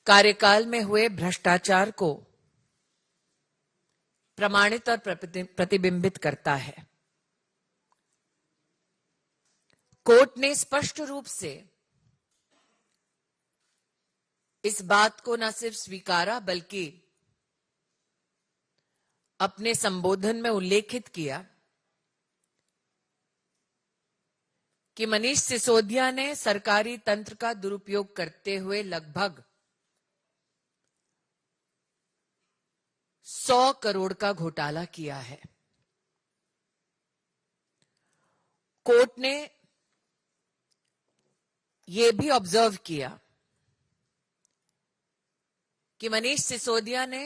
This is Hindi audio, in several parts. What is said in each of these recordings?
कार्यकाल में हुए भ्रष्टाचार को प्रमाणित और प्रतिबिंबित करता है। कोर्ट ने स्पष्ट रूप से इस बात को न सिर्फ स्वीकारा बल्कि अपने संबोधन में उल्लेखित किया कि मनीष सिसोदिया ने सरकारी तंत्र का दुरुपयोग करते हुए लगभग 100 करोड़ का घोटाला किया है। कोर्ट ने यह भी ऑब्जर्व किया कि मनीष सिसोदिया ने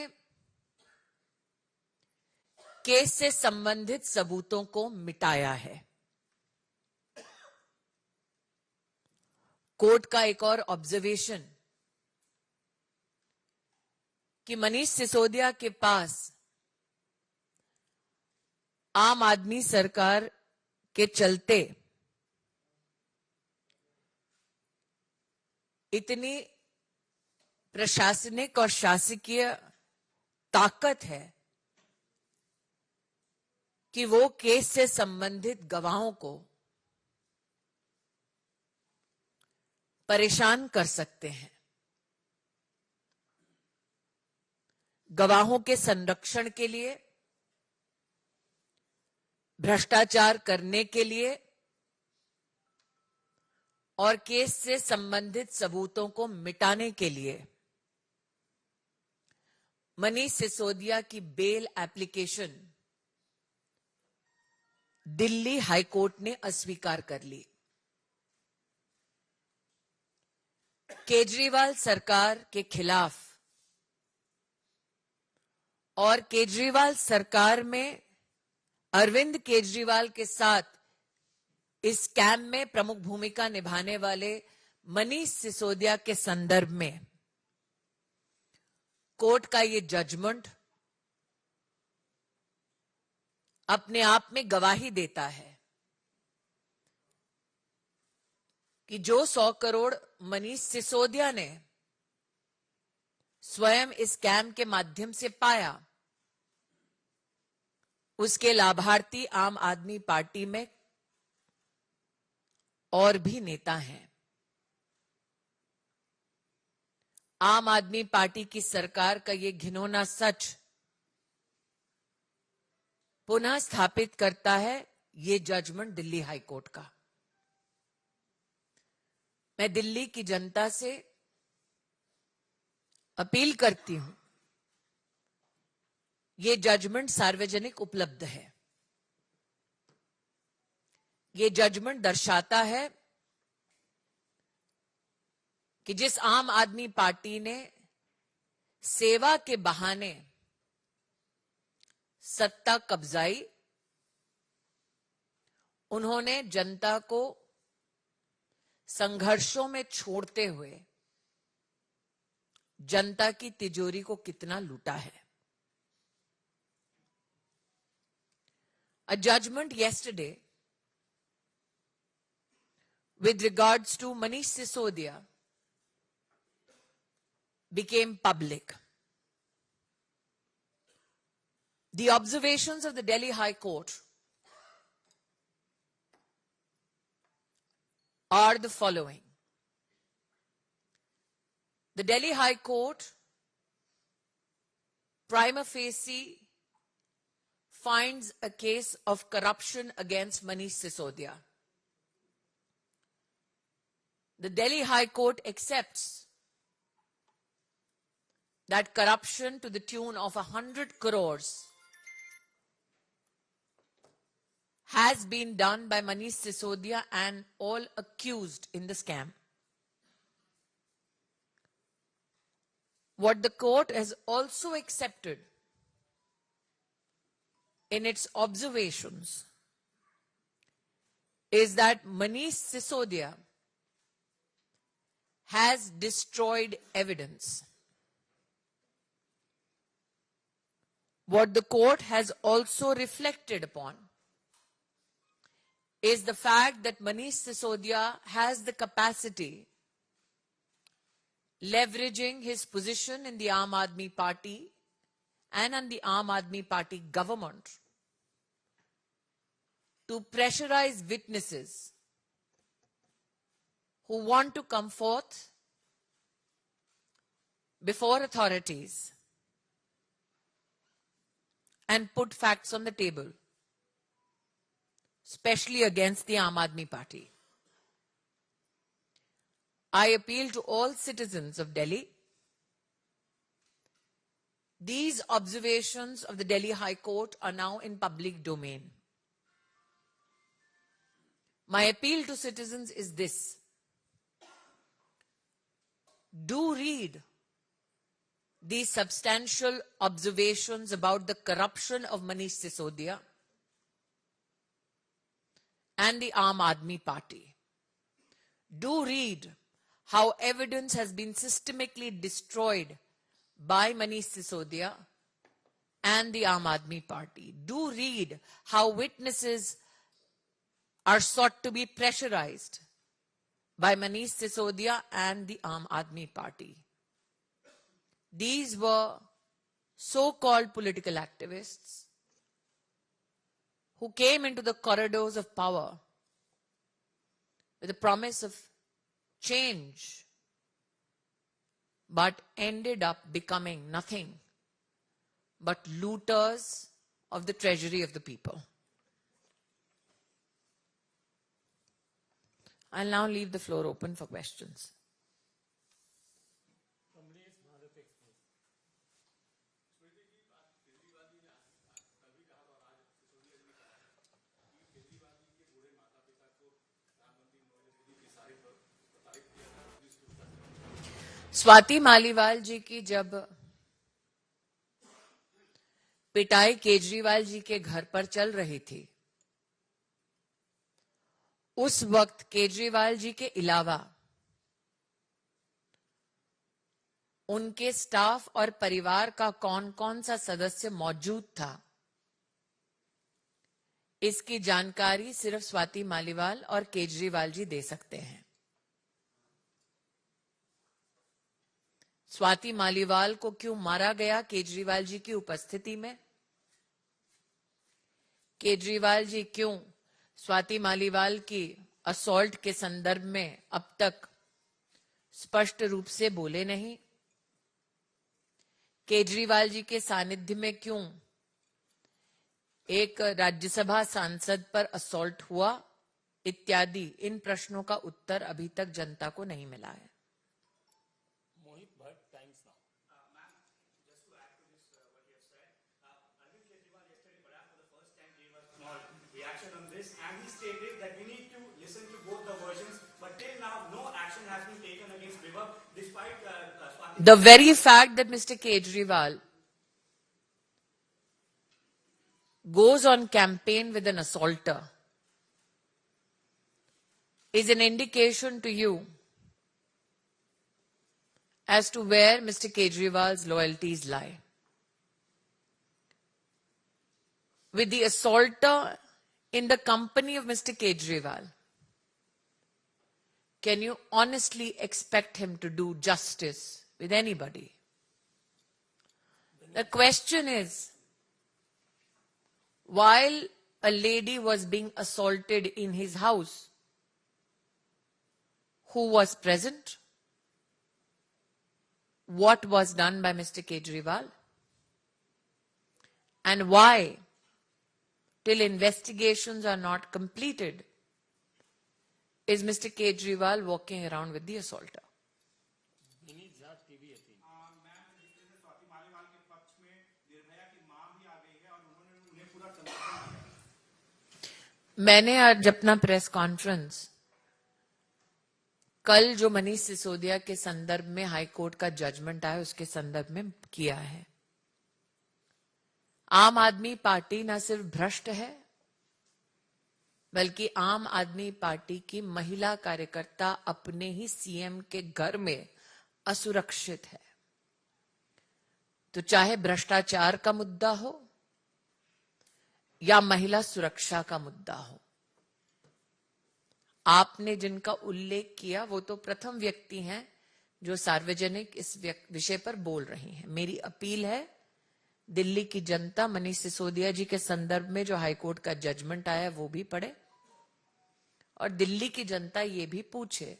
केस से संबंधित सबूतों को मिटाया है। कोर्ट का एक और ऑब्जर्वेशन कि मनीष सिसोदिया के पास आम आदमी सरकार के चलते इतनी प्रशासनिक और शासकीय ताकत है कि वो केस से संबंधित गवाहों को परेशान कर सकते हैं। गवाहों के संरक्षण के लिए, भ्रष्टाचार करने के लिए और केस से संबंधित सबूतों को मिटाने के लिए मनीष सिसोदिया की बेल एप्लीकेशन दिल्ली हाईकोर्ट ने अस्वीकार कर ली। केजरीवाल सरकार के खिलाफ और केजरीवाल सरकार में अरविंद केजरीवाल के साथ इस स्कैम में प्रमुख भूमिका निभाने वाले मनीष सिसोदिया के संदर्भ में कोर्ट का ये जजमेंट अपने आप में गवाही देता है कि जो 100 करोड़ मनीष सिसोदिया ने स्वयं इस स्कैम के माध्यम से पाया, उसके लाभार्थी आम आदमी पार्टी में और भी नेता हैं। आम आदमी पार्टी की सरकार का ये घिनौना सच पुनः स्थापित करता है ये जजमेंट दिल्ली हाईकोर्ट का। मैं दिल्ली की जनता से अपील करती हूं, ये जजमेंट सार्वजनिक उपलब्ध है। ये जजमेंट दर्शाता है कि जिस आम आदमी पार्टी ने सेवा के बहाने सत्ता कब्जाई, उन्होंने जनता को संघर्षों में छोड़ते हुए जनता की तिजोरी को कितना लूटा है। A judgment yesterday with regards to Manish Sisodia became public. The observations of the Delhi High Court are the following. The Delhi High Court prima facie finds a case of corruption against Manish Sisodia. The Delhi High Court accepts that corruption to the tune of 100 crores has been done by Manish Sisodia and all accused in the scam. What the court has also accepted in its observations is that Manish Sisodia has destroyed evidence. What the court has also reflected upon is the fact that Manish Sisodia has the capacity, leveraging his position in the Aam Aadmi Party and on the Aam Aadmi Party government to pressurize witnesses who want to come forth before authorities and put facts on the table, especially against the Aam Aadmi Party. I appeal to all citizens of Delhi. These observations of the Delhi High Court are now in public domain. My appeal to citizens is this: do read these substantial observations about the corruption of Manish Sisodia and the Aam Aadmi Party. Do read how evidence has been systematically destroyed by Manish Sisodia and the Aam Aadmi Party. Do read how witnesses are sought to be pressurized by Manish Sisodia and the Aam Aadmi Party. These were so-called political activists who came into the corridors of power with the promise of change, but ended up becoming nothing but looters of the treasury of the people. I'll now leave the floor open for questions. Swati Maliwal जी की जब पिटाई केजरीवाल जी के घर पर चल रही थी, उस वक्त केजरीवाल जी के अलावा उनके स्टाफ और परिवार का कौन कौन सा सदस्य मौजूद था, इसकी जानकारी सिर्फ स्वाति मालीवाल और केजरीवाल जी दे सकते हैं। स्वाति मालीवाल को क्यों मारा गया केजरीवाल जी की उपस्थिति में? केजरीवाल जी क्यों स्वाति मालीवाल की असॉल्ट के संदर्भ में अब तक स्पष्ट रूप से बोले नहीं? केजरीवाल जी के सानिध्य में क्यों एक राज्यसभा सांसद पर असॉल्ट हुआ? इत्यादि इन प्रश्नों का उत्तर अभी तक जनता को नहीं मिला है। And he stated that we need to listen to both the versions, but till now no action has been taken against Vibha, despite the very fact that Mr. Kejriwal goes on campaign with an assaulter is an indication to you as to where Mr. Kejriwal's loyalties lie. With the assaulter in the company of Mr. Kejriwal, can you honestly expect him to do justice with anybody? The question is, while a lady was being assaulted in his house, who was present? What was done by Mr. Kejriwal? And why, till investigations are not completed, is Mr. Kejriwal walking around with the assaulter? मैंने आज अपना प्रेस कॉन्फ्रेंस कल जो मनीष सिसोदिया के संदर्भ में हाई कोर्ट का जजमेंट आया उसके संदर्भ में किया है। आम आदमी पार्टी न सिर्फ भ्रष्ट है, बल्कि आम आदमी पार्टी की महिला कार्यकर्ता अपने ही सीएम के घर में असुरक्षित है। तो चाहे भ्रष्टाचार का मुद्दा हो या महिला सुरक्षा का मुद्दा हो, आपने जिनका उल्लेख किया वो तो प्रथम व्यक्ति हैं जो सार्वजनिक इस विषय पर बोल रही हैं। मेरी अपील है, दिल्ली की जनता मनीष सिसोदिया जी के संदर्भ में जो हाईकोर्ट का जजमेंट आया है वो भी पढ़े, और दिल्ली की जनता ये भी पूछे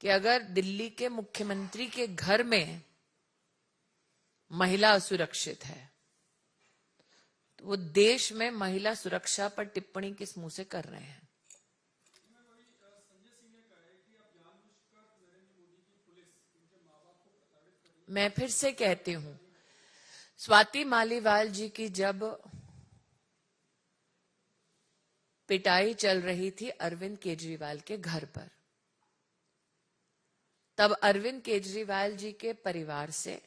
कि अगर दिल्ली के मुख्यमंत्री के घर में महिला असुरक्षित है तो वो देश में महिला सुरक्षा पर टिप्पणी किस मुंह से कर रहे हैं। मैं फिर से कहती हूं, स्वाति मालीवाल जी की जब पिटाई चल रही थी अरविंद केजरीवाल के घर पर, तब अरविंद केजरीवाल जी के परिवार से,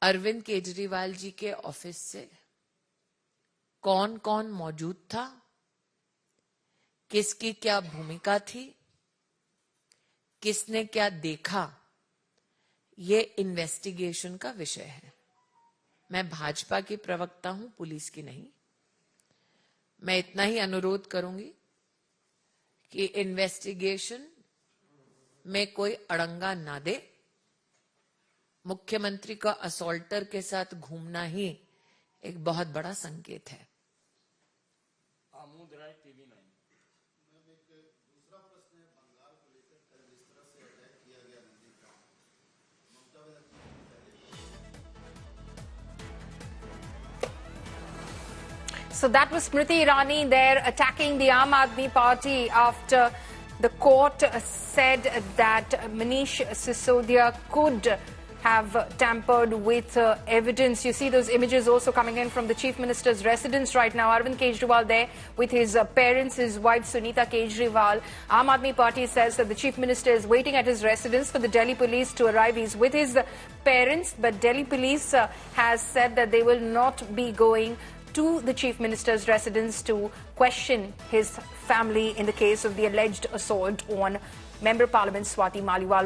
अरविंद केजरीवाल जी के ऑफिस से कौन कौन मौजूद था, किसकी क्या भूमिका थी, किसने क्या देखा, ये इन्वेस्टिगेशन का विषय है। मैं भाजपा की प्रवक्ता हूं, पुलिस की नहीं। मैं इतना ही अनुरोध करूंगी कि इन्वेस्टिगेशन में कोई अड़ंगा ना दे। मुख्यमंत्री का असॉल्टर के साथ घूमना ही एक बहुत बड़ा संकेत है। So that was Smriti Irani there attacking the Aam Aadmi Party after the court said that Manish Sisodia could have tampered with evidence. You see those images also coming in from the Chief Minister's residence right now. Arvind Kejriwal there with his parents, his wife Sunita Kejriwal. Aam Aadmi Party says that the Chief Minister is waiting at his residence for the Delhi police to arrive. He's with his parents, but Delhi police has said that they will not be going to the Chief Minister's residence to question his family in the case of the alleged assault on Member of Parliament Swati Maliwal.